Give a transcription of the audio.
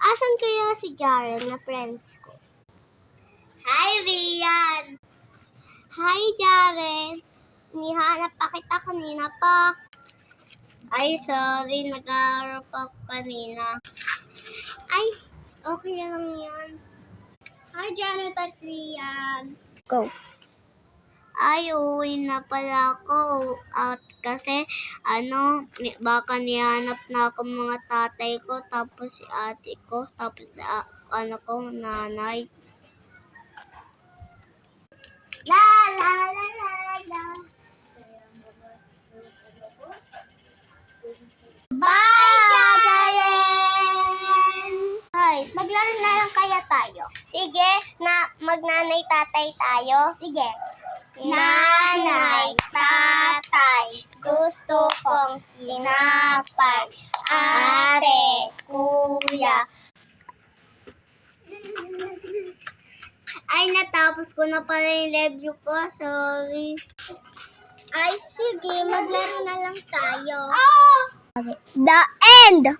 Asan kaya si Jaren na friends ko? Hi, Rian! Hi, Jaren! Nihanap pa kita kanina pa. Ay, sorry. Nag-aaral pa ako kanina. Ay, okay lang yan. Hi, Jaren at Rian. Go. Ay, uwi na pala ako. At kasi, baka nihanap na ako mga tatay ko, tapos si ate ko, tapos si nanay. La, la, la, la, la. Bye, Jaren! Hi, maglaro na lang kaya tayo. Sige, magnanay tatay tayo. Sige. Nanay, tatay, gusto kong tinapay. Ate, kuya. Ay, natapos ko na pala yung review ko. Sorry. Ay, sige. Maglaro na lang tayo. The end!